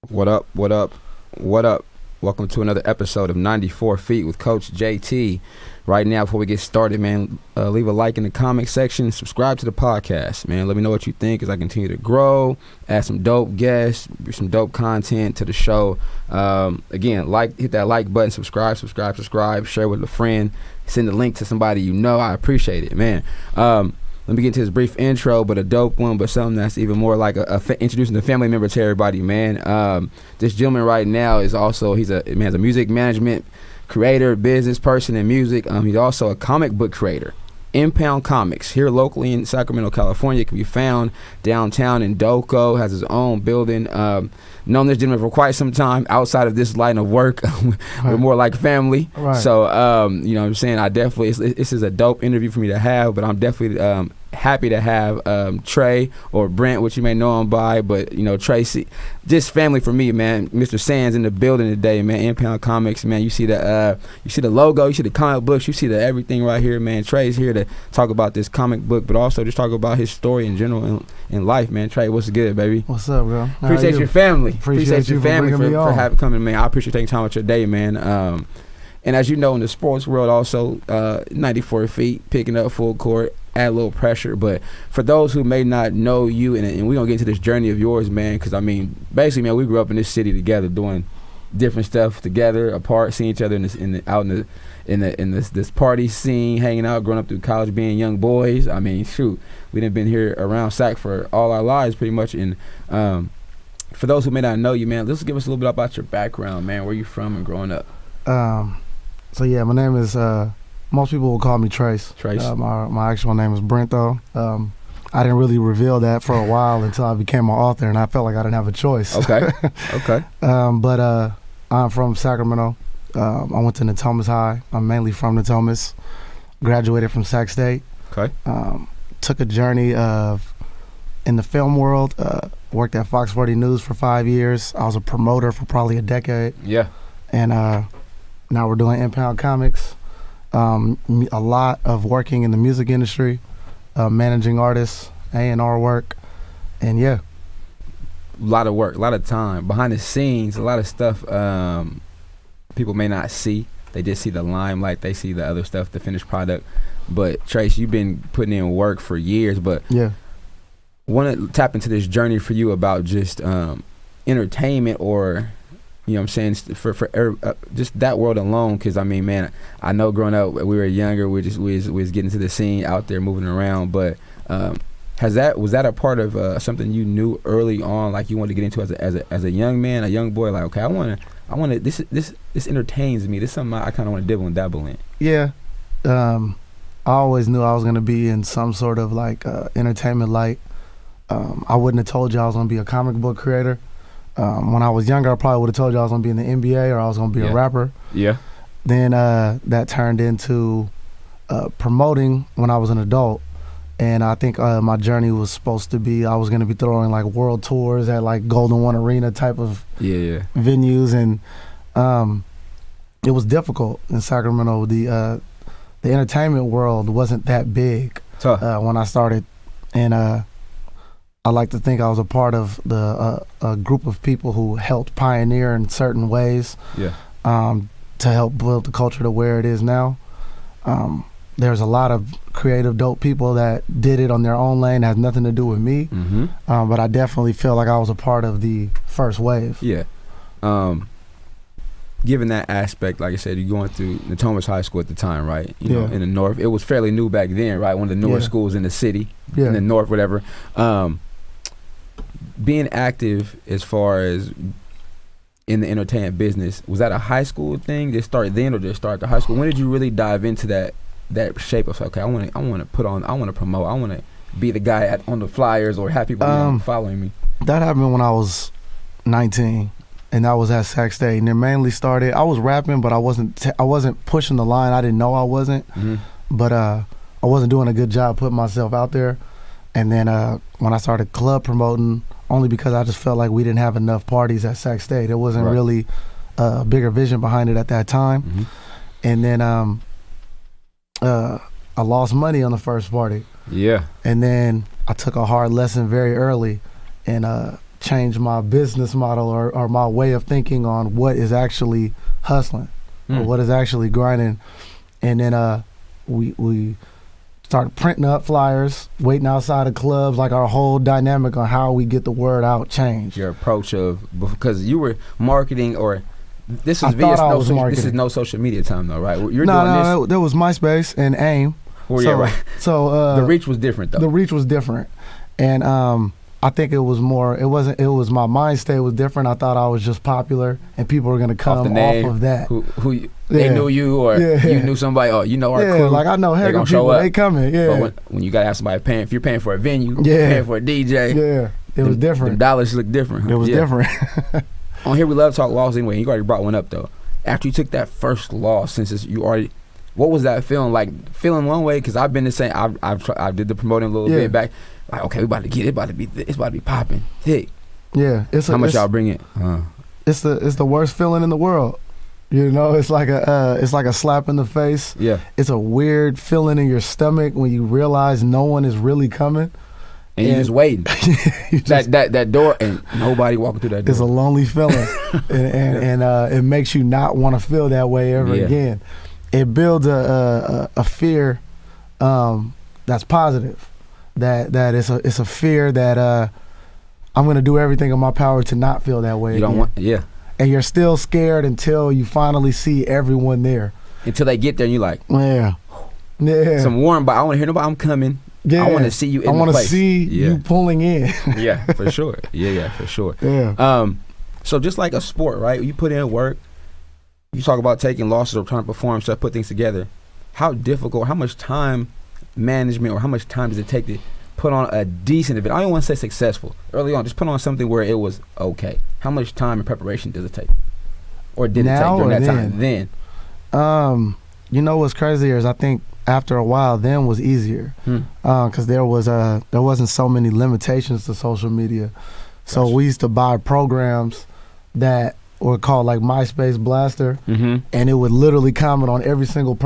What up? What up? What up? Welcome to another episode of 94 Feet with Coach JT. Right now, before we get started, man, leave a like in the comment section. Subscribe to the podcast, man. Let me know what you think as I continue to grow, add some dope guests, some dope content to the show. Again, hit that like button, subscribe, share with a friend, send the link to somebody you know. I appreciate it, man. Let me get into this brief intro, but a dope one, but something that's even more like introducing the family member to everybody, man. This gentleman right now is also, has a music management creator, business person in music. He's also a comic book creator. Impound Comics, here locally in Sacramento, California, can be found downtown in Doco, has his own building. Known this gentleman for quite some time outside of this line of work. We're more like family. Right. So, you know what I'm saying? This is a dope interview for me to have, but I'm definitely happy to have Trey, or Brent, which you may know him by, but, you know, Trayce, just family for me, man. Mr. Sands in the building today, man. Impound Comics, man. You see the logo, you see the comic books, you see the everything right here, man. Trey's here to talk about this comic book, but also just talk about his story in general in life, man. Trey, what's good, baby? What's up, bro? Appreciate your family. Appreciate your family for having coming, man. I appreciate taking time out your day, man. And as you know, in the sports world, also 94 feet, picking up full court, add a little pressure. But for those who may not know you, and we're gonna get into this journey of yours, man, because I mean, basically, man, we grew up in this city together, doing different stuff together, apart, seeing each other in this party scene, hanging out, growing up through college, being young boys. I mean, shoot, we done been here around Sac for all our lives, pretty much. And for those who may not know you, man, let's give us a little bit about your background, man. Where you from and growing up? So yeah, my name is. Most people will call me Trayce. Trayce. My actual name is Brent, though. I didn't really reveal that for a while until I became an author, and I felt like I didn't have a choice. Okay. Okay. But I'm from Sacramento. I went to Natomas High. I'm mainly from Natomas. Graduated from Sac State. Okay. Took a journey in the film world. Worked at Fox 40 News for 5 years. I was a promoter for probably a decade. Yeah. And now we're doing Impound Comics. A lot of working in the music industry, managing artists, A&R work, and yeah. A lot of work, a lot of time. Behind the scenes, a lot of stuff people may not see. They just see the limelight. They see the other stuff, the finished product. But Trayce, you've been putting in work for years, but yeah, want to tap into this journey for you about just entertainment, or you know what I'm saying, for just that world alone. Because I mean, man, I know growing up, we were younger, we was getting to the scene out there, moving around. But was that a part of something you knew early on, like you wanted to get into as a young man, a young boy? Like, okay, I want to. This entertains me. This is something I kind of want to dibble and dabble in. Yeah, I always knew I was gonna be in some sort of like entertainment light. I wouldn't have told you I was gonna be a comic book creator. When I was younger, I probably would have told you I was going to be in the NBA or I was going to be a rapper. Yeah. Then that turned into promoting when I was an adult. And I think my journey was supposed to be, I was going to be throwing like world tours at like Golden One Arena type of venues. And it was difficult in Sacramento. The entertainment world wasn't that big when I started. And I like to think I was a part of a group of people who helped pioneer in certain ways to help build the culture to where it is now. There's a lot of creative, dope people that did it on their own lane, has nothing to do with me. Mm-hmm. But I definitely feel like I was a part of the first wave. Yeah. Given that aspect, like I said, you're going through Natomas High School at the time, right? You know, in the north. It was fairly new back then, right? One of the newer schools in the city, in the north, whatever. Being active as far as in the entertainment business, was that a high school thing? Did it start then or did it start at the high school? When did you really dive into that shape of, okay, I want to promote, I want to be the guy on the flyers or have people following me? That happened when I was 19, and that was at Sac State. And it mainly started, I was rapping, but I wasn't pushing the line. I didn't know I wasn't, but I wasn't doing a good job putting myself out there. And then when I started club promoting, only because I just felt like we didn't have enough parties at Sac State. It wasn't really a bigger vision behind it at that time. Mm-hmm. And then I lost money on the first party. Yeah. And then I took a hard lesson very early and changed my business model or my way of thinking on what is actually hustling or what is actually grinding. And then we started printing up flyers, waiting outside of clubs. Like our whole dynamic on how we get the word out changed. Your approach because you were marketing, or this is this is no social media time though, right? You're doing this. There was MySpace and AIM. Well, yeah, right. So the reach was different though. The reach was different, and I think it was more. It wasn't. It was my mind state was different. I thought I was just popular, and people were gonna come off of that. Who they knew you, or you knew somebody. Oh, you know our crew. Yeah, like I know heck of people. They coming. Yeah. But when you gotta have somebody paying, if you're paying for a venue, paying for a DJ. Yeah, it was different. The dollars look different. Huh? It was different. On here we love to talk loss anyway. You already brought one up though. After you took that first loss, what was that feeling like? Feeling one way, because I've been the same. I did the promoting a little bit back. Like, okay, we about to get it. It's about to be popping. Thick. Yeah. How much y'all bring it? It's the worst feeling in the world. You know, it's like a slap in the face. Yeah. It's a weird feeling in your stomach when you realize no one is really coming. And you're just waiting. that door, and nobody walking through that door. It's a lonely feeling, and it makes you not want to feel that way ever again. It builds a fear that's positive. That it's a fear that I'm gonna do everything in my power to not feel that way. You don't want, And you're still scared until you finally see everyone there. Until they get there, and you're like, yeah. Some warm, but I don't want to hear nobody. I'm coming. Yeah. I want to see you in the place. I want to see you pulling in. Yeah, for sure. Yeah, for sure. Yeah. So just like a sport, right? You put in work. You talk about taking losses or trying to perform stuff, put things together. How difficult, how much time management, or how much time does it take to put on a decent event? I don't want to say successful. Early on, just put on something where it was okay. How much time and preparation does it take? Or did it take during that time? Then. You know what's crazier is I think after a while, then was easier because there wasn't so many limitations to social media. So we used to buy programs that were called like MySpace Blaster, and it would literally comment on every single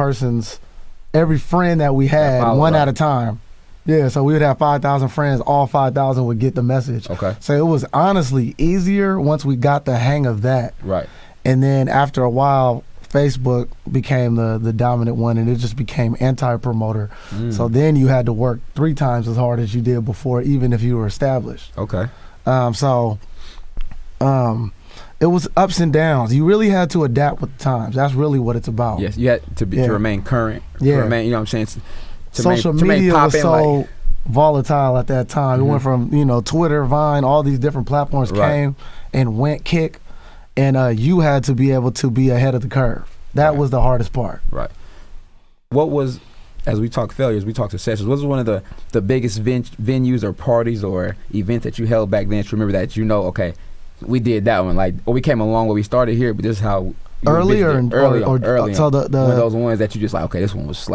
every friend that we had one at a time. Yeah, so we would have 5,000 friends. All 5,000 would get the message. Okay. So it was honestly easier once we got the hang of that. Right. And then after a while, Facebook became the dominant one, and it just became anti-promoter. So then you had to work 3 times as hard as you did before, even if you were established. Okay. It was ups and downs. You really had to adapt with the times. That's really what it's about. Yes, you had to remain current. Yeah. To remain, you know what I'm saying? Social media was so volatile at that time. It went from, Twitter, Vine, all these different platforms came and went kick. And you had to be able to be ahead of the curve. That was the hardest part. Right. What was, as we talk failures, we talk successes, what was one of the biggest venues or parties or events that you held back then to remember that okay, we did that one, or we came along where we started here, but this is how early. So one of those ones that you just okay, this one was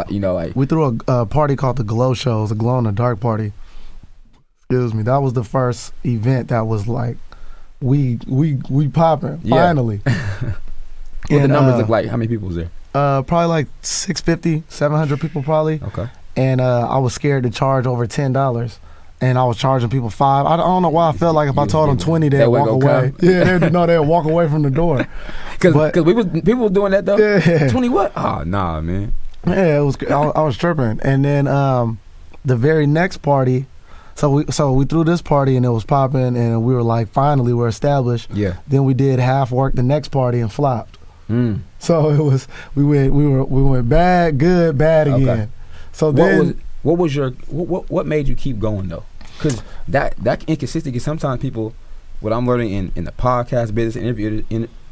we threw a party called the Glow Show. It was a glow in the dark party. Excuse me. That was the first event that was like we popping finally. What the numbers look like? How many people was there? Probably like 650, 700 people probably. Okay. And I was scared to charge over $10. And I was charging people $5. I don't know why I felt like if I told them 20, they'd walk away. Yeah, they'd walk away from the door. Because people were doing that though. Yeah. 20 what? Oh nah, man. Yeah, it was. I was tripping. And then the very next party, so we threw this party and it was popping, and we were like, finally we're established. Yeah. Then we did half work the next party and flopped. So it was we went bad, good, bad again. Okay. So then what made you keep going though? Because that inconsistency, sometimes people, what I'm learning in the podcast business,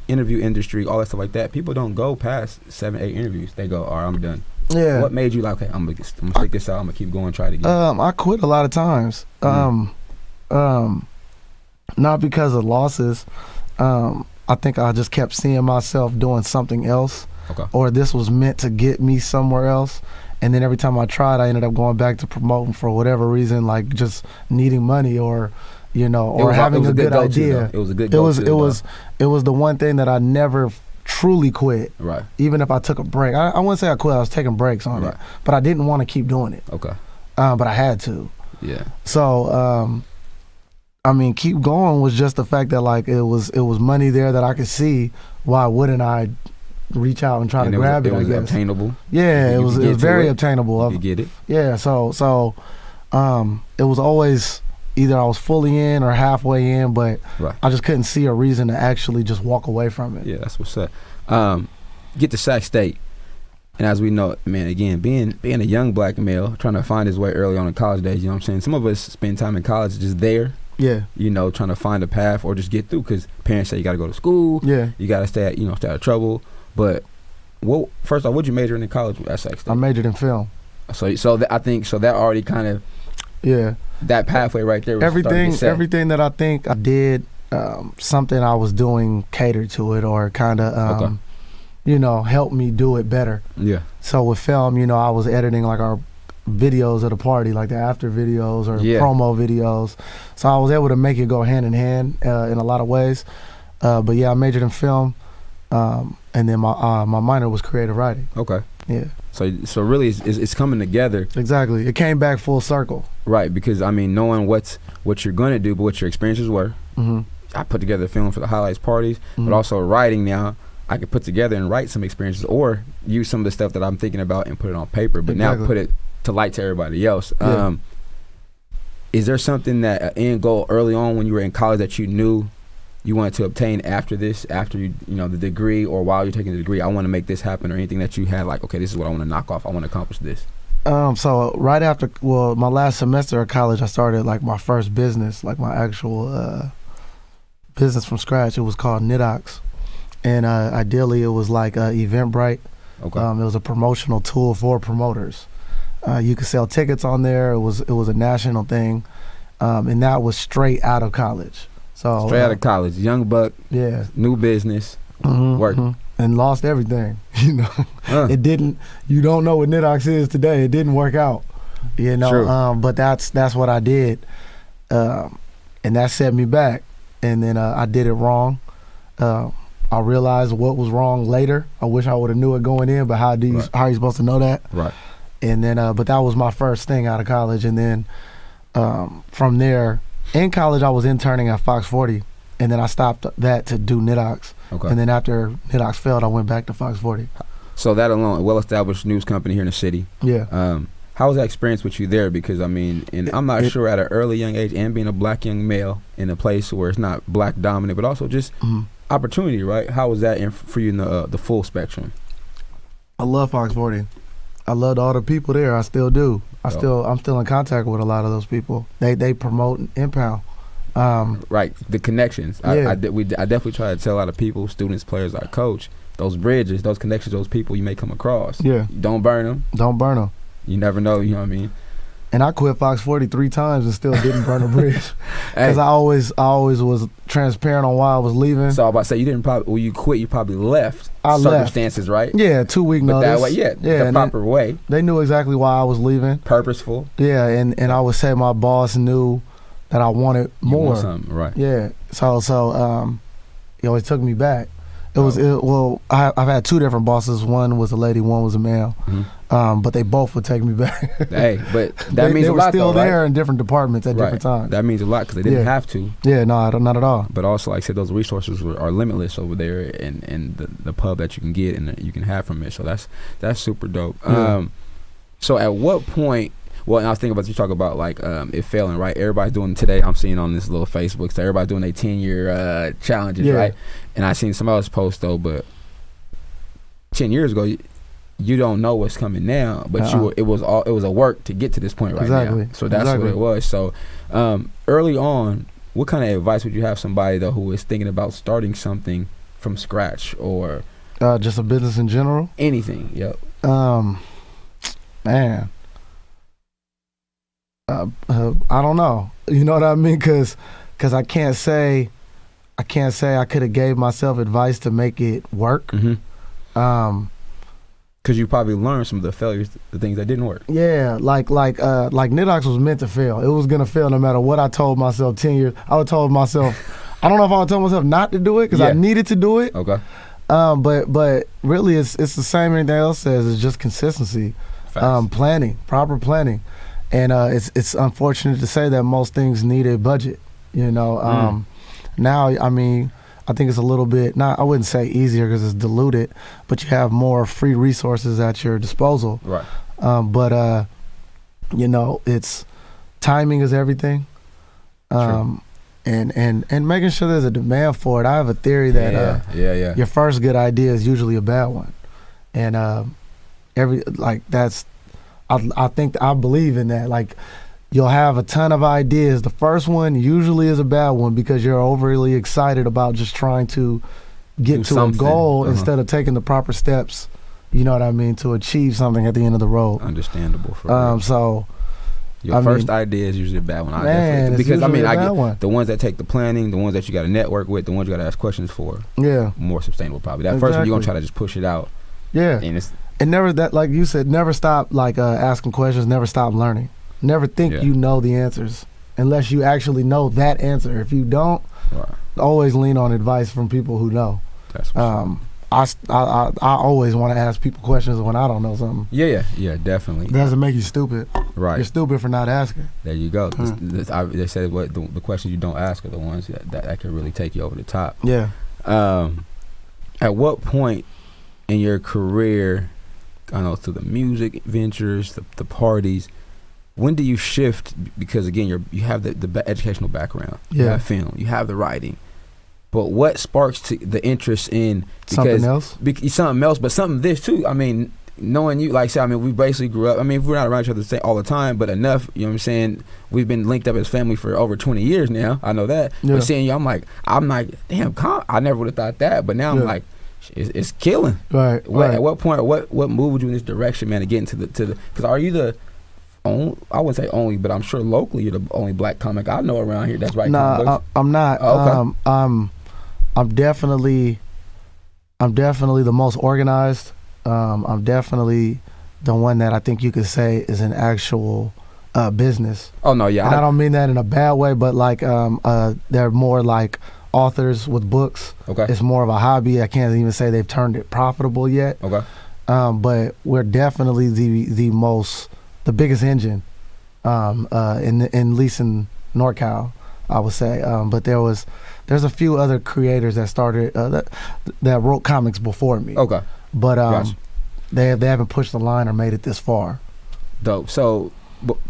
interview industry, all that stuff like that, people don't go past 7-8 interviews. They go, all right, I'm done. Yeah. What made you like, okay, I'm gonna stick this out, I'm gonna keep going, try it again? I quit a lot of times. Not because of losses. I think I just kept seeing myself doing something else, or this was meant to get me somewhere else. And then every time I tried, I ended up going back to promoting for whatever reason, like just needing money or having a good idea. It was a good go-to. It was the one thing that I never truly quit. Right. Even if I took a break. I wouldn't say I quit. I was taking breaks on it. But I didn't want to keep doing it. Okay. But I had to. Yeah. So I mean, keep going was just the fact that like it was money there that I could see. Why wouldn't I reach out and try to grab it? It was I guess. obtainable. Yeah, it was very obtainable. You get it. Yeah, so it was always either I was fully in or halfway in, but Right. I just couldn't see a reason to actually just walk away from it. Yeah, that's what's up. Get to Sac State, and as we know, man, again, being a young black male trying to find his way early on in college days, you know what I'm saying? Some of us spend time in college just there, Yeah, you know, trying to find a path or just get through because parents say you got to go to school, yeah. you got to stay out of trouble. But first off, what'd you major in college at Sac State? I majored in film. I think that already kind of that pathway right there. Was everything that I think I did, something I was doing catered to it or kind of, helped me do it better. Yeah. So with film, I was editing like our videos of the party, like the after videos or promo videos. So I was able to make it go hand in hand in a lot of ways. But yeah, I majored in film, and then my minor was creative writing. Okay. Yeah. So really, it's coming together. Exactly. It came back full circle. Right, because I mean, knowing what you're gonna do, but what your experiences were. Mm-hmm. I put together a film for the highlights parties, but also writing now. I could put together and write some experiences or use some of the stuff that I'm thinking about and put it on paper, but now put it to light to everybody else. Yeah. Is there something that an end goal early on when you were in college that you knew you wanted to obtain after this, after the degree, or while you're taking the degree? I want to make this happen, or anything that you had like, okay, this is what I want to knock off. I want to accomplish this. So right after, my last semester of college, I started like my first business, like my actual business from scratch. It was called Nidox. And ideally, it was like Eventbrite. Okay. It was a promotional tool for promoters. You could sell tickets on there. It was a national thing, and that was straight out of college. So straight out of college, young buck. Yeah. New business. Work. And lost everything. It didn't. You don't know what Nidox is today. It didn't work out. True. But that's what I did, and that set me back. And then I did it wrong. I realized what was wrong later. I wish I would have knew it going in, but how are you supposed to know that? Right. And then, but that was my first thing out of college. And then from there, in college, I was interning at Fox 40, and then I stopped that to do Nidox. Okay. And then after Nidox failed, I went back to Fox 40. So that alone, a well-established news company here in the city. Yeah. How was that experience with you there? Because I mean, and I'm not sure at an early young age, and being a black young male in a place where it's not black dominant, but also just opportunity, right? How was that for you in the full spectrum? I love Fox 40. I loved all the people there. I still do. I'm still in contact with a lot of those people. They promote Impound. Right, the connections. Yeah. I definitely try to tell a lot of people, students, players, our coach, those bridges, those connections, those people you may come across. Yeah. Don't burn them. Don't burn them. You never know. You know what I mean. And I quit Fox 40 3 times and still didn't burn a bridge because I always was transparent on why I was leaving. So I was about to say when you quit, you probably left. Circumstances, right? Yeah, 2 week notice. That way, the proper way. They knew exactly why I was leaving. Purposeful. Yeah, and I would say my boss knew that I wanted more. You want something, right? Yeah. So he always took me back. I've had 2 different bosses. One was a lady, one was a male. But they both would take me back. Hey, but that means a lot. They were still though, there right? in different departments at different times. That means a lot because they didn't have to. Yeah, no, not at all. But also, like I said, those resources are limitless over there, and the pub that you can get and that you can have from it. So that's super dope. Yeah. So at what point? Well, and I was thinking about you talk about like it failing, right? Everybody's doing today. I'm seeing on this little Facebook, so everybody's doing their 10-year challenges, right? And I seen some else post though, but 10 years ago. You don't know what's coming now, but it was a work to get to this point right now. So that's what it was. So early on, what kind of advice would you have somebody though who is thinking about starting something from scratch or just a business in general? Anything. Yep. Man, I don't know. You know what I mean? Because I can't say I could have gave myself advice to make it work. Because you probably learned some of the failures, the things that didn't work. Yeah, like Nidox was meant to fail. It was gonna fail no matter what I told myself 10 years. I would told myself, I don't know if I would tell myself not to do it because I needed to do it. Okay. But really, it's the same anything else says. It's just consistency, planning, proper planning, and it's unfortunate to say that most things need a budget. Now, I mean, I think it's a little bit, I wouldn't say easier because it's diluted, but you have more free resources at your disposal. Right. But it's timing is everything. And making sure there's a demand for it. I have a theory that your first good idea is usually a bad one. And I believe in that. Like, you'll have a ton of ideas. The first one usually is a bad one because you're overly excited about just trying to get to a goal instead of taking the proper steps, you know what I mean, to achieve something at the end of the road. Understandable. So your first idea is usually a bad one. Because the ones that take the planning, the ones that you got to network with, the ones you got to ask questions for, more sustainable probably. That first one you're gonna try to just push it out. Yeah. And never, that, like you said, never stop asking questions, never stop learning. Never think you know the answers unless you actually know that answer. If you don't, always lean on advice from people who know. That's I always want to ask people questions when I don't know something. Yeah, definitely. It doesn't make you stupid. Right. You're stupid for not asking. There you go. They said the questions you don't ask are the ones that can really take you over the top. Yeah. At what point in your career, I know through the music ventures, the parties, when do you shift? Because again, you have the educational background, you have film, you have the writing, but what sparks the interest in something else? Something else, but something this too. I mean, knowing you, like I said, I mean, we basically grew up. I mean, we're not around each other all the time, but enough. You know what I'm saying? We've been linked up as family for over 20 years now. I know that. Yeah. But seeing you, I'm like, damn, I never would have thought that. But now I'm like, it's killing. Right. At what point, what moved you in this direction, man, to get into the? Because are you the only, I wouldn't say only, but I'm sure locally you're the only black comic I know around here that's right. I'm not. Oh, okay. I'm definitely the most organized. I'm definitely the one that I think you could say is an actual business. Oh no, yeah. And I don't mean that in a bad way, but like they're more like authors with books. Okay. It's more of a hobby. I can't even say they've turned it profitable yet. Okay. But we're definitely the biggest engine in at least in NorCal, I would say. But there's a few other creators that started that wrote comics before me. Okay. But gotcha. they haven't pushed the line or made it this far. Dope. So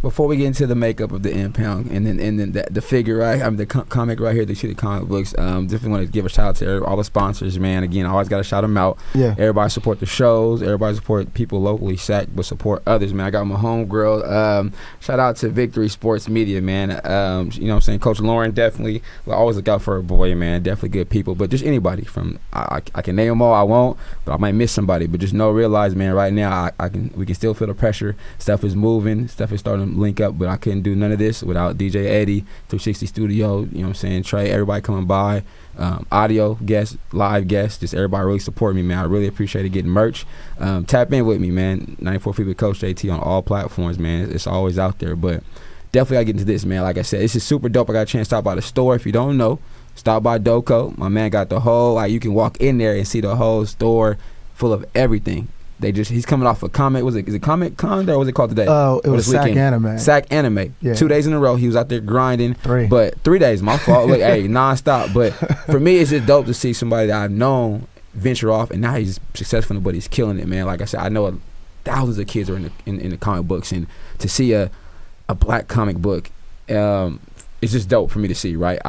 before we get into the makeup of the impound and then the figure, right? I mean the comic right here, the comic books. Definitely want to give a shout out to all the sponsors, man. Again, I always got to shout them out. Yeah. Everybody support the shows. Everybody support people locally. SAC, but support others, man. I got my homegirl. Shout out to Victory Sports Media, man. You know what I'm saying? Coach Lauren, definitely. Well, always look out for a boy, man. Definitely good people. But just anybody from I can name them all. I won't, but I might miss somebody. But just realize, man. Right now, we can still feel the pressure. Stuff is moving. Stuff is starting to link up, but I couldn't do none of this without DJ Eddie, 360 Studio, you know what I'm saying, Trey, everybody coming by, audio guests, live guests, just everybody really support me, man. I really appreciate it, getting merch. Tap in with me, man. 94 Feet with Coach JT on all platforms, man. It's always out there, but definitely I get into this, man. Like I said, this is super dope. I got a chance to stop by the store. If you don't know, stop by Doco. My man got the whole, you can walk in there and see the whole store full of everything. He's coming off a comic. Is it Comic Con or was it called today? Oh, it was SAC Anime. SAC Anime. Yeah. 2 days in a row. He was out there grinding. 3. But 3 days, my fault. Look, hey, nonstop. But for me, it's just dope to see somebody that I've known venture off, and now he's successful, but he's killing it, man. Like I said, I know thousands of kids are in the comic books, and to see a black comic book, it's just dope for me to see, right?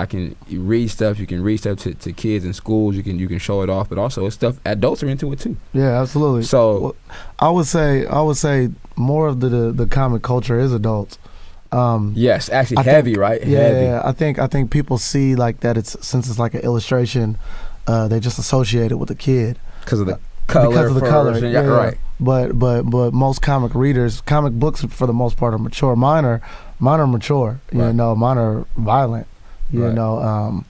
You read stuff to kids in schools, you can show it off, but also it's stuff adults are into it too. Yeah, absolutely. So I would say more of the comic culture is adults. Yes, actually heavy, right? Yeah, heavy. Yeah, I think people see like that since it's like an illustration, they just associate it with a kid. Because of the color. Yeah. Right. But most comic books for the most part are mature. Mine are mature. You know, mine are violent. You know,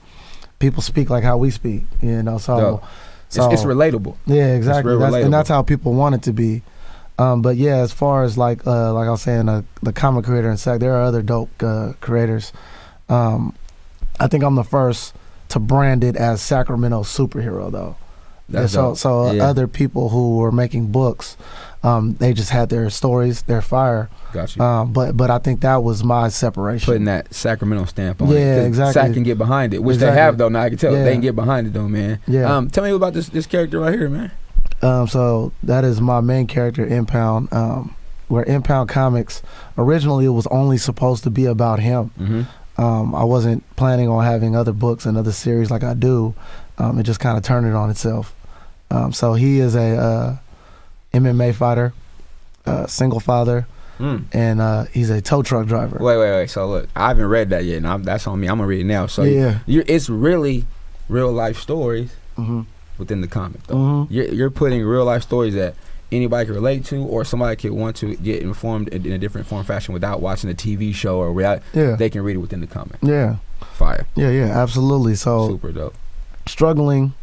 people speak like how we speak. You know, so it's relatable. Yeah, exactly. That's how people want it to be. But yeah, as far as like I was saying, the comic creator in SAC, there are other dope creators. I think I'm the first to brand it as Sacramento superhero though. That's so dope. so Yeah. other people who were making books, they just had their stories, their fire. Got you. But I think that was my separation. Putting that Sacramento stamp on it. Yeah, 'Cause exactly. Sac can get behind it, which they Exactly. have though. Now I can tell Yeah. they can get behind it though, man. Yeah. Tell me about this character right here, man. So that is my main character, Impound. Where Impound Comics, originally it was only supposed to be about him. Mm-hmm. I wasn't planning on having other books and other series like I do. It just kind of turned it on itself. So he is a MMA fighter, single father, and he's a tow truck driver. Wait. So look, I haven't read that yet, and that's on me. I'm gonna read it now. So Yeah. it's really real life stories Mhm. within the comic, though. Mhm. You're putting real life stories that anybody can relate to, or somebody could want to get informed in a different form fashion without watching a TV show or without. Yeah. They can read it within the comic. Yeah. Fire. Yeah. Absolutely. So Super dope. struggling.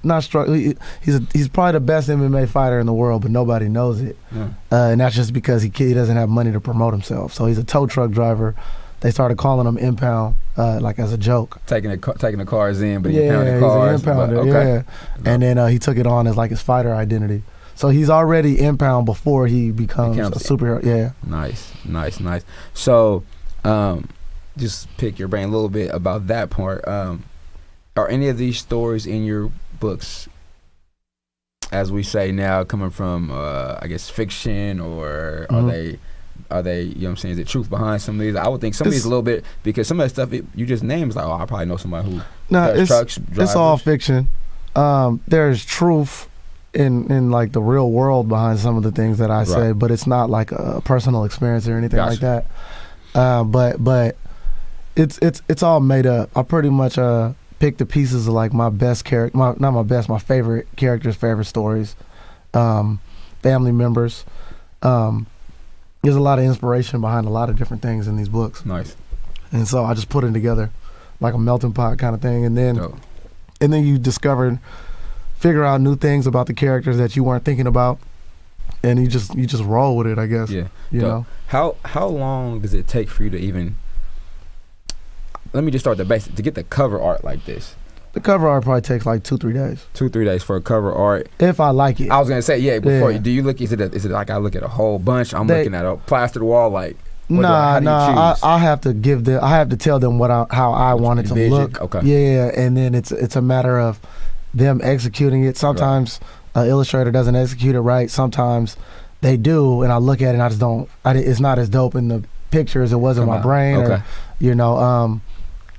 Not struggling. He's probably the best MMA fighter in the world, but nobody knows it. Yeah. And that's just because he doesn't have money to promote himself. So he's a tow truck driver. They started calling him Impound, like as a joke. Taking the cars in, but he Yeah, impounded he's cars. an impounder. But, okay. Yeah, and then he took it on as like his fighter identity. So he's already Impound before he becomes a superhero. Yeah. Nice. So, just pick your brain a little bit about that part. Are any of these stories in your books, as we say now, coming from I guess fiction, or are they you know what I'm saying, is it truth behind some of these? I would think some of these a little bit, because some of that stuff you just named is like, oh, I probably know somebody who does trucks, drivers. It's all fiction. There's truth in like the real world behind some of the things that I say, but it's not like a personal experience or anything like that. But it's all made up. I pretty much pick the pieces of like my best character, my favorite characters, favorite stories, family members. There's a lot of inspiration behind a lot of different things in these books. Nice. And so I just put it together like a melting pot kind of thing, and then you figure out new things about the characters that you weren't thinking about, and you just roll with it, I guess. Yeah. You know. How long does it take for you to even? Let me just start the basic. To get the cover art like this, the cover art probably takes like 2-3 days. 2-3 days for a cover art. If I like it. I was gonna say, do you look? Is it like I look at a whole bunch? I'm looking at a plastered wall, like. I have to tell them how I want it to look. Okay. Yeah, and then it's a matter of them executing it. Sometimes an illustrator doesn't execute it right. Sometimes they do, and I look at it and I just don't. It's not as dope in the picture as it was in my brain. Okay. Or,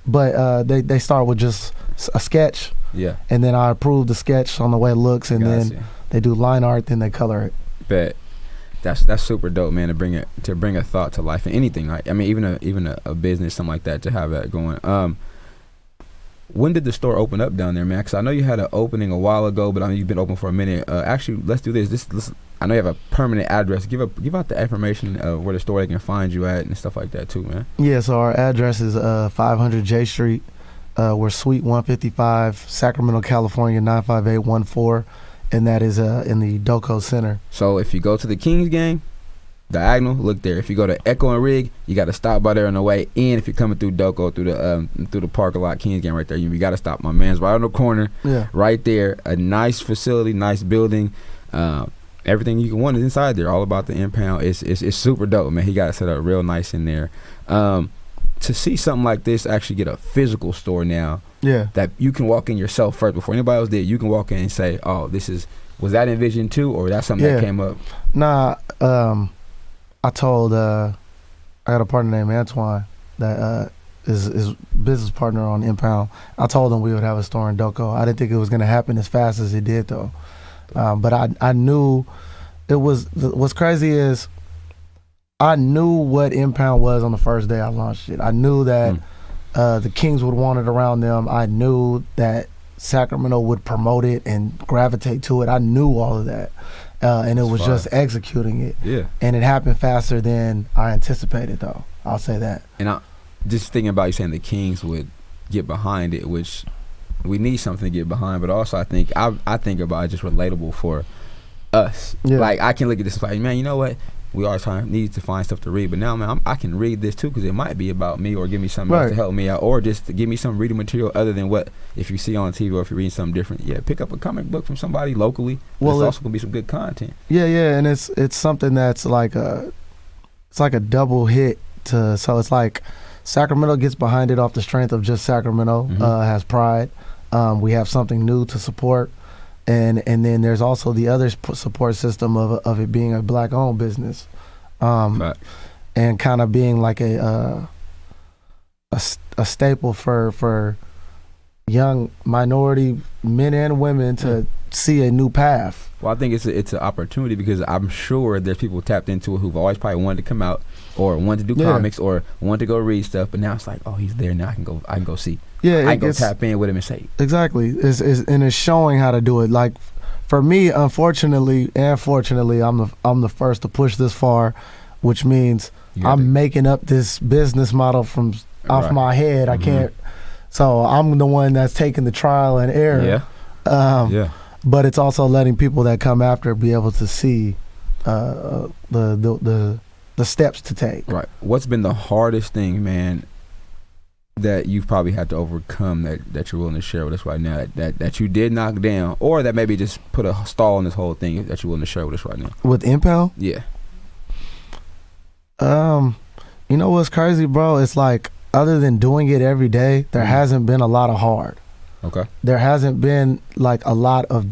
but they start with just a sketch. Yeah. And then I approve the sketch on the way it looks, and then they do line art, then they color it. Bet. That's super dope, man. To bring a thought to life and anything. Like, I mean, even a business, something like that, to have that going. When did the store open up down there, man? Because I know you had an opening a while ago, but I know you've been open for a minute. Actually, let's do this. I know you have a permanent address. Give out the information of where the store they can find you at and stuff like that too, man. Yeah, so our address is 500 J Street. We're Suite 155, Sacramento, California 95814, and that is in the Doco Center. So if you go to the Kings game, diagonal, look there. If you go to Echo and Rig, you got to stop by there on the way in. If you're coming through Doco, through the parking lot, Kings game right there, you got to stop. My man's right on the corner, right there. A nice facility, nice building. Everything you can want is inside there. All about the Impound. It's super dope, man. He got it set up real nice in there. To see something like this actually get a physical store now, that you can walk in yourself first before anybody else did. You can walk in and say, "Oh, was that envisioned too, or that's something that came up?" Nah, I told I got a partner named Antoine that is business partner on Impound. I told him we would have a store in Doco. I didn't think it was gonna happen as fast as it did though. But I knew it was. What's crazy is I knew what Impound was on the first day I launched it. I knew that the Kings would want it around them. I knew that Sacramento would promote it and gravitate to it. I knew all of that. And it was just executing it. Yeah. And it happened faster than I anticipated, though. I'll say that. And I just thinking about you saying the Kings would get behind it, which we need something to get behind, but also I think about it just relatable for us. Yeah. Like, I can look at this like, man, you know what? we always need to find stuff to read. But now, man, I can read this too because it might be about me or give me something else to help me out, or just to give me some reading material other than what if you see on TV or if you're reading something different. Yeah, pick up a comic book from somebody locally. Well, it's also gonna be some good content. Yeah, and it's something that's like a double hit. So it's like Sacramento gets behind it off the strength of just Sacramento has pride. We have something new to support. And then there's also the other support system of it being a black-owned business, and kind of being like a staple for young minority men and women to see a new path. Well, I think it's an opportunity because I'm sure there's people tapped into it who've always probably wanted to come out or wanted to do comics or wanted to go read stuff, but now it's like, oh, he's there now. I can go see. Yeah, I can go tap in with him and say exactly. And it's showing how to do it. Like for me, unfortunately and fortunately, I'm the first to push this far, which means I'm making up this business model from off my head. I can't. So I'm the one that's taking the trial and error. But it's also letting people that come after be able to see the steps to take. Right. What's been the hardest thing, man, that you've probably had to overcome that you're willing to share with us right now, that you did knock down, or that maybe just put a stall on this whole thing that you're willing to share with us right now? With Impound? Yeah. You know what's crazy, bro? It's like, other than doing it every day, there hasn't been a lot of hard. Okay. There hasn't been like a lot of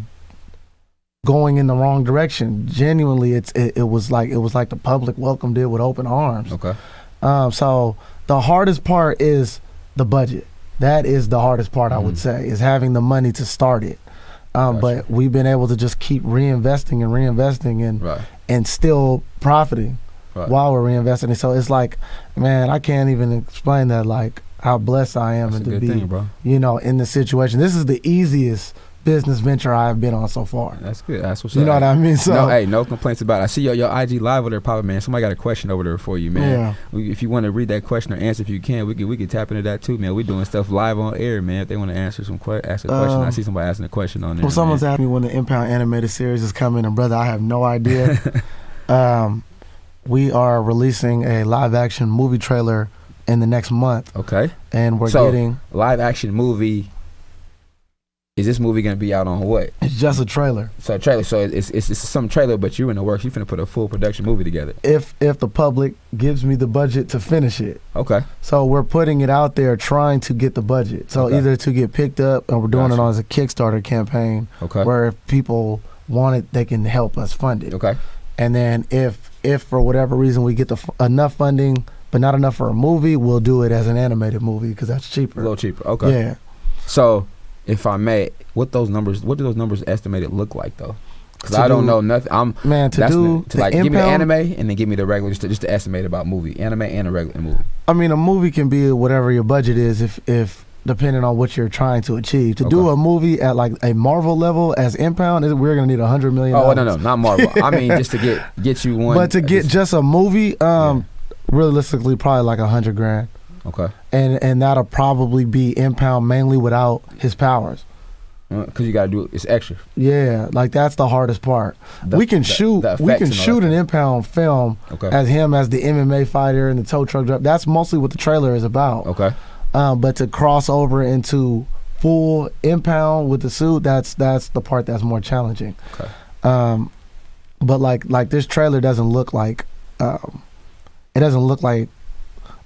going in the wrong direction. Genuinely, it was like the public welcomed it with open arms. Okay. So the hardest part is the budget. That is the hardest part, I would say, is having the money to start it. But we've been able to just keep reinvesting and still profiting while we're reinvesting. So it's like, man, I can't even explain that, like how blessed I am That's to be, thing, bro. In the situation. This is the easiest business venture I've been on so far. That's good. That's what's up. You know what I mean? So no complaints about it. I see your IG live over there popping, man. Somebody got a question over there for you, man. Yeah. If you want to read that question or answer, if you can, we can tap into that too, man. We're doing stuff live on air, man. If they want to ask a question, I see somebody asking a question on there. Well, someone's asking me when the Impound animated series is coming, and brother, I have no idea. We are releasing a live action movie trailer in the next month. Okay. And we're getting live action movie. Is this movie gonna be out on what? It's just a trailer. So a trailer. So it's some trailer, but you're in the works. You're finna put a full production movie together. If the public gives me the budget to finish it. Okay. So we're putting it out there, trying to get the budget. So either to get picked up, and we're doing it on as a Kickstarter campaign. Okay. Where if people want it, they can help us fund it. Okay. And then if for whatever reason we get enough funding, but not enough for a movie, we'll do it as an animated movie because that's cheaper. A little cheaper. Okay. Yeah. So, if I may, what do those numbers estimated look like though? Because I don't know nothing. Give me the anime and then give me the regular, just the estimate about movie, anime and a regular movie. I mean, a movie can be whatever your budget is, if depending on what you're trying to achieve. To do a movie at like a Marvel level as Impound, we're gonna need $100 million. Oh no, not Marvel. I mean, just to get you one. But to get just a movie, realistically, probably like $100,000. Okay. And that'll probably be Impound mainly without his powers. Because you gotta do it. It's extra. Yeah, like that's the hardest part. We can shoot an Impound film as him as the MMA fighter and the tow truck driver. That's mostly what the trailer is about. Okay. But to cross over into full Impound with the suit, that's the part that's more challenging. Okay. But like this trailer doesn't look like it doesn't look like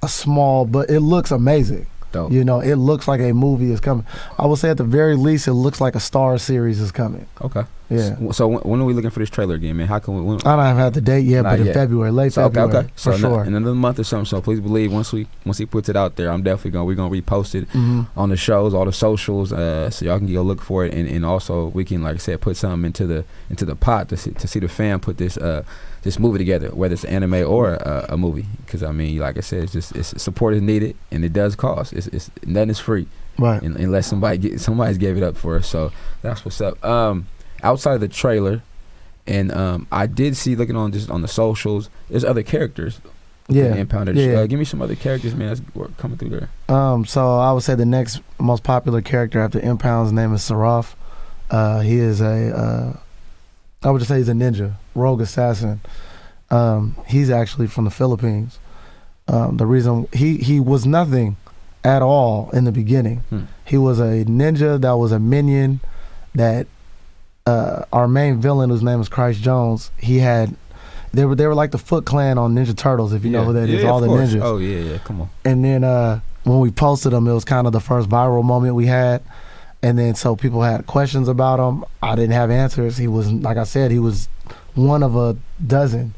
a small, but it looks amazing. Dope. It looks like a movie is coming. I would say at the very least, it looks like a Star series is coming. Okay. Yeah. So when are we looking for this trailer again, man? How can we? I don't have the date yet, but in February, late February, okay. for sure. In another month or something. So please believe once he puts it out there, I'm definitely we're gonna repost it on the shows, all the socials, so y'all can go look for it, and also we can, like I said, put something into the pot to see the fam put this movie together, whether it's an anime or a movie. Because I mean, like I said, it's support is needed, and it does cost. It's nothing is free, right? Unless somebody's gave it up for us. So that's what's up. Outside of the trailer, and I did see looking on the socials, there's other characters. Yeah. Impounded. Yeah. Give me some other characters, man, that's coming through there. So I would say the next most popular character after Impound's name is Saraf. He is I would just say he's a ninja, rogue assassin. He's actually from the Philippines. The reason he was nothing at all in the beginning. He was a ninja that was a minion that our main villain, whose name is Christ Jones, they were like the Foot Clan on Ninja Turtles, if you know who that is, all the course. ninjas. Oh yeah, come on. And then when we posted him, it was kind of the first viral moment we had. And then so people had questions about him. I didn't have answers. He was, like I said, he was one of a dozen.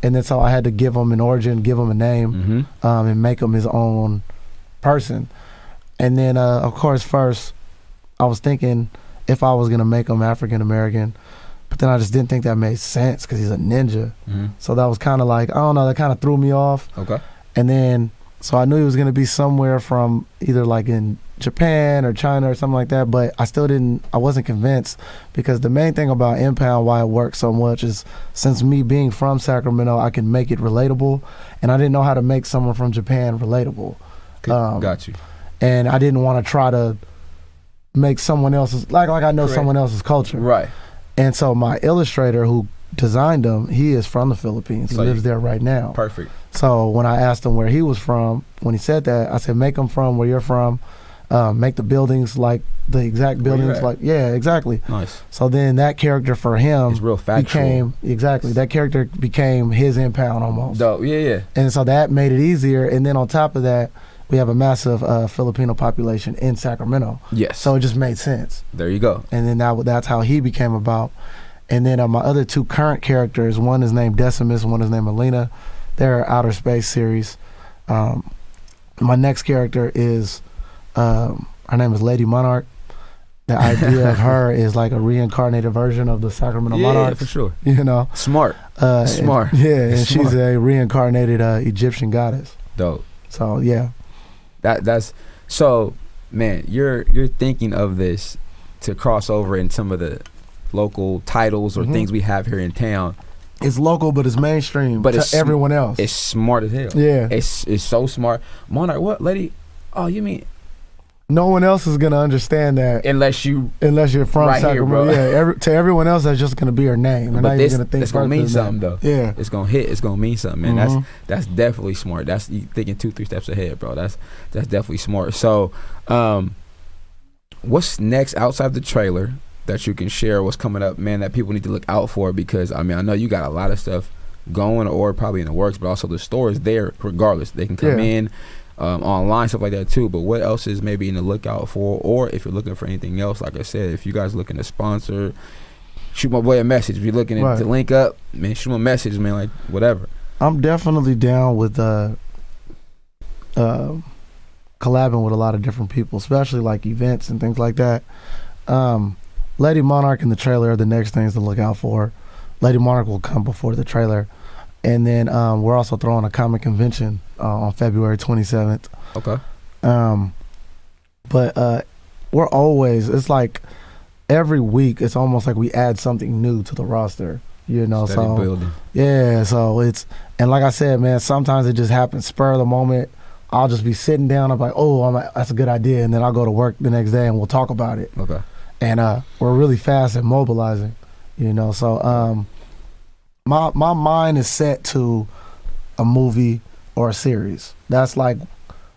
And then so I had to give him an origin, give him a name, and make him his own person. And then, of course, first I was thinking if I was going to make him African American, but then I just didn't think that made sense because he's a ninja. So that was kind of like, I don't know, that kind of threw me off. Okay. And then, so I knew he was going to be somewhere from either like in Japan or China or something like that, but I wasn't convinced, because the main thing about Impound, why it works so much, is since me being from Sacramento, I can make it relatable, and I didn't know how to make someone from Japan relatable. Got you. And I didn't want to try to make someone else's, like I know someone else's culture. Right. And so my illustrator who designed him, he is from the Philippines. He lives there right now. Perfect. So when I asked him where he was from, when he said that, I said, make him from where you're from. Make the buildings like the exact buildings, like, yeah, exactly. Nice. So then that character for him it's real factual. That character became his Impound almost. Dope. Yeah. And so that made it easier. And then on top of that, we have a massive Filipino population in Sacramento. Yes. So it just made sense. There you go. And then that's how he became about. And then my other two current characters, one is named Decimus, one is named Alina. They're Outer Space series. My next character is, her name is Lady Monarch. The idea of her is like a reincarnated version of the Sacramento Monarchs. Yeah, for sure. You know? Smart. Smart. And she's a reincarnated Egyptian goddess. Dope. So, yeah. That's so, man, you're thinking of this to cross over in some of the local titles or things we have here in town. It's local, but it's mainstream but to everyone else. It's smart as hell. Yeah. It's so smart. Monarch, what, lady? Oh, you mean? No one else is gonna understand that unless you're from right Sacramento. Here, bro. Yeah, to everyone else, that's just gonna be her name. They're not even gonna think it's gonna mean something though. Yeah, it's gonna hit. It's gonna mean something, man. That's definitely smart. That's you thinking 2-3 steps ahead, bro. That's definitely smart. So, what's next outside the trailer that you can share? What's coming up, man, that people need to look out for? Because I mean, I know you got a lot of stuff going or probably in the works, but also the store is there regardless. They can come in. Online, stuff like that too. But what else is maybe in the lookout for? Or if you're looking for anything else, like I said, if you guys looking to sponsor, shoot my boy a message. If you're looking to link up, man, shoot him a message, man, like whatever. I'm definitely down with collabing with a lot of different people, especially like events and things like that. Lady Monarch and the trailer are the next things to look out for. Lady Monarch will come before the trailer. And then we're also throwing a comic convention on February 27th. Okay. But we're always, it's like every week, it's almost like we add something new to the roster, you know. Steady building. Yeah, so and like I said, man, sometimes it just happens, spur of the moment. I'll just be sitting down, I'm like, that's a good idea. And then I'll go to work the next day and we'll talk about it. Okay. And we're really fast at mobilizing, you know. So, My mind is set to a movie or a series. That's like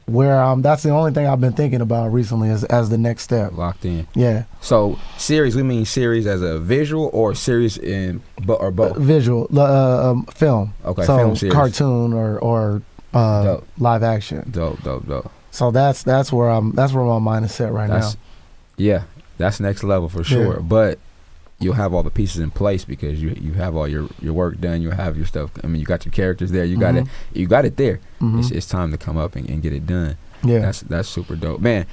where that's the only thing I've been thinking about recently as the next step. Locked in. Yeah. So series, we mean series as a visual or series or both? Visual, film. Okay, so film series. Cartoon or live action. Dope. So that's where my mind is set right now. Yeah, that's next level for sure. Yeah. But you'll have all the pieces in place because you have all your work done. You have your stuff. I mean, you got your characters there. You got it. You got it there. It's time to come up and get it done. Yeah, that's super dope, man.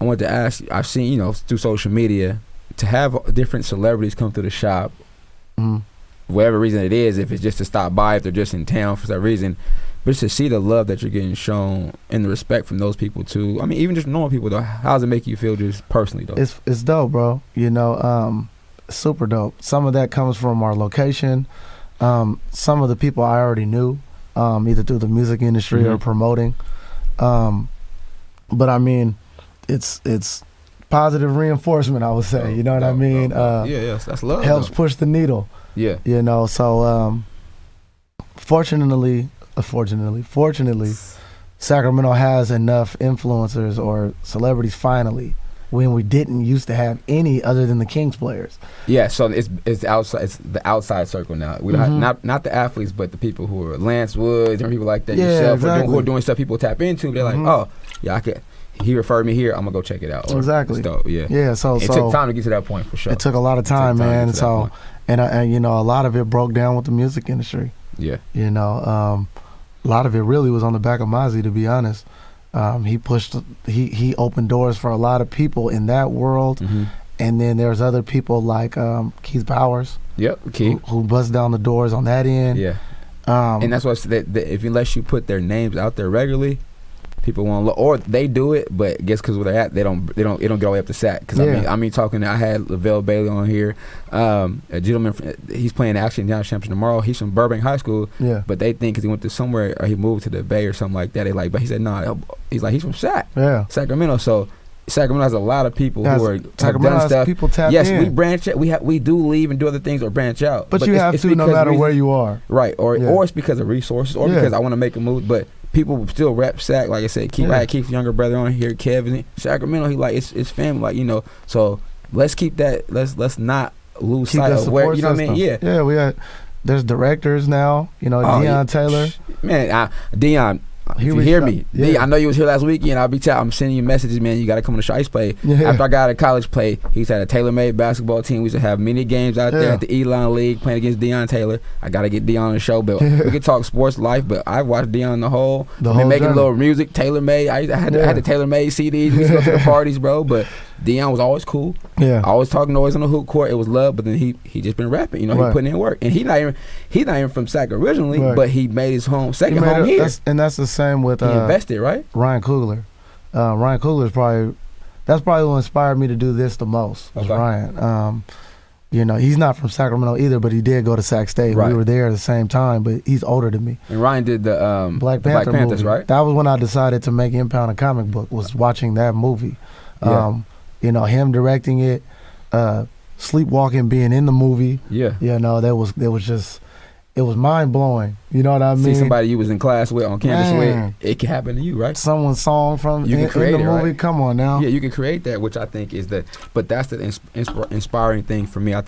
I wanted to ask. I've seen through social media to have different celebrities come through the shop. Whatever reason it is, if it's just to stop by, if they're just in town for some reason, but just to see the love that you're getting shown and the respect from those people too. I mean, even just normal people though. How does it make you feel just personally though? It's dope, bro. You know. Super dope. Some of that comes from our location. Some of the people I already knew, either through the music industry or promoting. But I mean, it's positive reinforcement, I would say. You know what I mean? Yes, that's love. Helps push the needle. Yeah. You know, so fortunately, Sacramento has enough influencers or celebrities finally, when we didn't used to have any other than the Kings players. Yeah, so it's outside. It's the outside circle now. We don't not the athletes, but the people who are Lance Woods and people like that. Yeah, yourself, exactly. who are doing stuff people tap into. They're like, oh, yeah, I could. He referred me here. I'm gonna go check it out. Or, Exactly. Yeah. Yeah. So it took time to get to that point for sure. It took a lot of time, man. So and you know, a lot of it broke down with the music industry. Yeah. You know, a lot of it really was on the back of Mozzie, to be honest. He opened doors for a lot of people in that world, and then there's other people like Keith Powers. Yep, Keith, who bust down the doors on that end. Yeah, and that's what if unless you put their names out there regularly, people won't look, or they do it, but guess because where they're at, it don't get all the way up to Sac. Because I mean, talking, I had Lavelle Bailey on here, a gentleman, he's playing actually in the championship tomorrow. He's from Burbank High School, but they think because he went to somewhere or he moved to the Bay or something like that, they like, but he said no, he's like, he's from Sacramento, so. Sacramento has a lot of people who are have done stuff. People tap yes, in. we branch out. We do leave and do other things or branch out. But you have to, no matter where you are. Right, or it's because of resources, or because I want to make a move. But people still rep Sac. Like I said, I had Keith's younger brother on here, Kevin. Sacramento, he like it's family, like, you know. So let's keep that. Let's not lose sight of where, you know what I mean. Yeah, we had. There's directors now. You know, Deion Taylor. Man, Deion. If you hear me, D, I know you was here last weekend. I'm sending you messages, man. You got to come on the show. I used to play. After I got out of college, play. He's had a tailor-made basketball team. We used to have many games out there at the Elon League playing against Deion Taylor. I got to get Deion on the show, but we can talk sports life. But I watched Deion the whole making journey. A little music, tailor-made. I had the tailor-made CDs. We used to go to the parties, bro. But Deion was always cool. Yeah, always talking noise on the hoop court. It was love, but then he just been rapping. You know, he putting in work, and he not even from Sac originally, but he made his second home here. That's the same with invested, right? Ryan Coogler. Ryan Coogler is probably what inspired me to do this the most. Was Ryan. You know, he's not from Sacramento either, but he did go to Sac State. We were there at the same time, but he's older than me. And Ryan did the Black Panthers, movie. Right? That was when I decided to make Impound a comic book. Was watching that movie. You know, him directing it, Sleepwalking being in the movie. Yeah. You know, it was mind blowing. You know what I mean? See somebody you was in class with, on campus with, it can happen to you, right? Someone's song from you can create in the movie. Right? Come on now. Yeah, you can create that, which I think is but that's the inspiring thing for me. I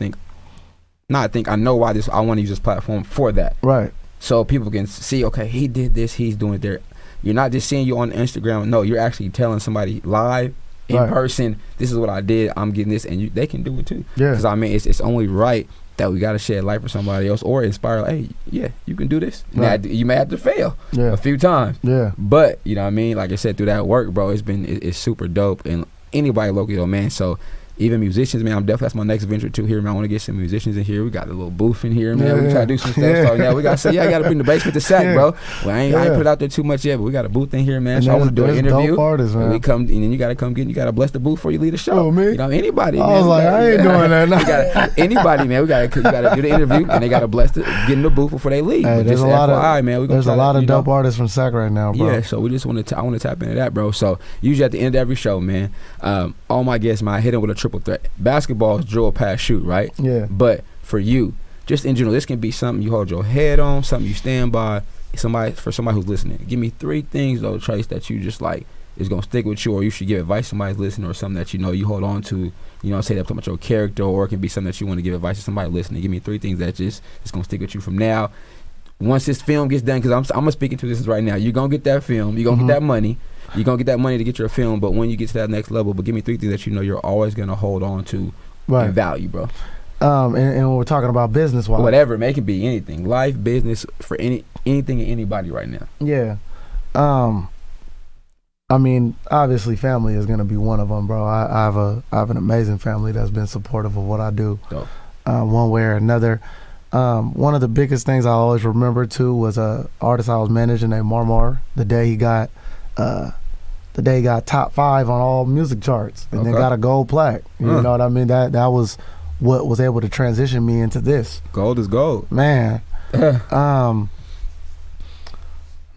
know why I want to use this platform for that. Right. So people can see, okay, he did this, he's doing it there. You're not just seeing you on Instagram. No, you're actually telling somebody live, in person, this is what I did, I'm getting this, and they can do it too. Yeah. Because I mean, it's only right that we got to shed light for somebody else or inspire, like, hey, yeah, you can do this. Right. Now, you may have to fail a few times. Yeah. But, you know what I mean? Like I said, through that work, bro, it's super dope. And anybody local, man, so even musicians, man, that's my next venture too here, man. I want to get some musicians in here. We got a little booth in here, man. We try to do some stuff. So now we got to say, I got to bring the basement to Sac, bro. Well, I ain't put it out there too much yet, but we got a booth in here, man. So I want to do an interview. Dope artists, man. And we come, and then you got to come get, you got to bless the booth before you leave the show. Oh, me? You know, anybody, man. I was like, I ain't doing that. Anybody, man. You got to do the interview, and they got to bless get in the booth before they leave. Hey, there's a lot of dope artists from Sac right now, bro. Yeah, so we just want to, I want to tap into that, bro. So usually at the end of every show, man, all my guests, man, I hit them with a triple threat. Basketball is drill, pass, shoot, right? Yeah. But for you, just in general, this can be something you hold your head on, something you stand by. For somebody who's listening, give me 3 things though, Trayce, that you just like is gonna stick with you, or you should give advice to somebody's listening, or something that you know you hold on to. You know, say that about your character, or it can be something that you want to give advice to somebody listening. Give me 3 things that just is gonna stick with you from now. Once this film gets done, because I'm speaking to this right now. You're gonna get that film. You're gonna get that money. You're gonna get that money to get your film. But when you get to that next level, but give me 3 things that you know you're always gonna hold on to and value, bro. And we're talking about business wise. Whatever, man, it can be anything. Life, business, for anything and anybody right now. Yeah. I mean, obviously family is gonna be one of them, bro. I have an amazing family that's been supportive of what I do. One way or another. One of the biggest things I always remember too was a artist I was managing named Marmar. The day he got top 5 on all music charts, and then got a gold plaque. You know what I mean? That was what was able to transition me into this. Gold is gold, man.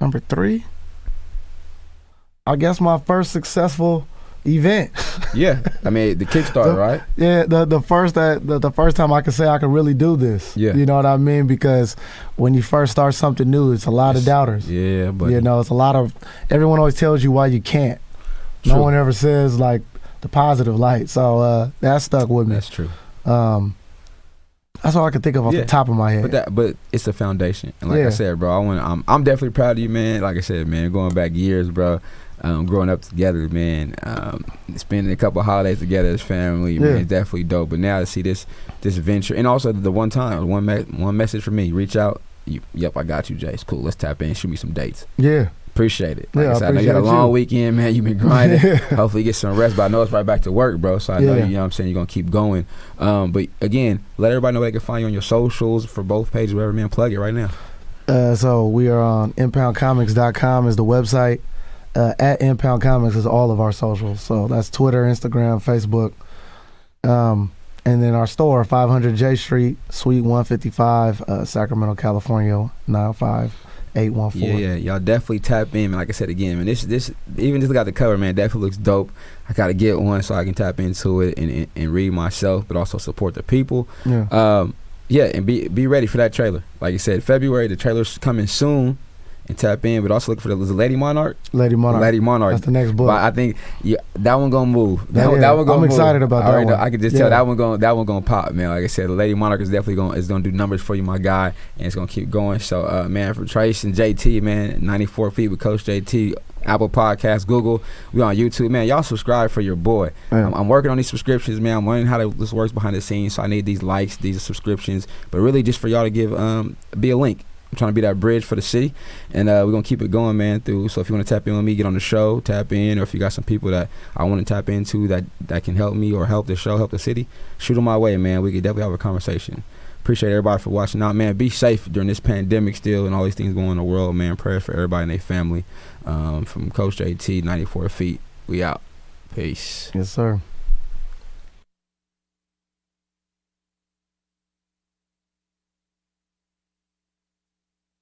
Number 3, I guess my first successful event. Yeah, I mean the Kickstarter, right? Yeah, the first time I could say I could really do this. Yeah. You know what I mean? Because when you first start something new, it's a lot of doubters. Yeah, but You know, it's a lot of, everyone always tells you why you can't. True. No one ever says like the positive light. So that stuck with me. That's true. That's all I can think of off the top of my head. But it's a foundation, and like I said, bro, I'm definitely proud of you, man. Like I said, man, going back years, bro, growing up together, man, spending a couple holidays together as family, man, it's definitely dope. But now to see this venture, and also the one message from me, reach out. Yep, I got you, Jay. It's cool. Let's tap in. Shoot me some dates. Yeah. Appreciate it. Like Yeah, I said, I know you had a long weekend, man. You've been grinding. Hopefully you get some rest, but I know it's right back to work, bro. So I know, you know what I'm saying, you're going to keep going. But again, let everybody know where they can find you on your socials for both pages, whatever, man. Plug it right now. So we are on impoundcomics.com is the website. At Impound Comics is all of our socials. So that's Twitter, Instagram, Facebook. And then our store, 500 J Street, Suite 155, Sacramento, California, 95814. Yeah, y'all definitely tap in, man. Like I said again, man, this even just got the cover, man, definitely looks dope. I gotta get one so I can tap into it and read myself, but also support the people. And be ready for that trailer. Like you said, February, the trailer's coming soon. And tap in, but also look for the Lady Monarch. Lady Monarch. That's the next book. But I think that one gonna move. That one gonna I'm move. excited about that one. I can just tell that one gonna pop, man. Like I said, the Lady Monarch is definitely gonna do numbers for you, my guy, and it's gonna keep going. So, man, for Trayce and JT, man, 94 Feet with Coach JT, Apple Podcasts, Google, we on YouTube, man. Y'all subscribe for your boy. I'm working on these subscriptions, man. I'm learning how this works behind the scenes, so I need these likes, these subscriptions, but really just for y'all to give be a link. I'm trying to be that bridge for the city, and we're going to keep it going, man, through. So if you want to tap in with me, get on the show, tap in, or if you got some people that I want to tap into that can help me or help the show, help the city, shoot them my way, man. We could definitely have a conversation. Appreciate everybody for watching out, man. Be safe during this pandemic still and all these things going on in the world, man. Prayers for everybody and their family. From Coach JT, 94 Feet. We out. Peace. Yes, sir.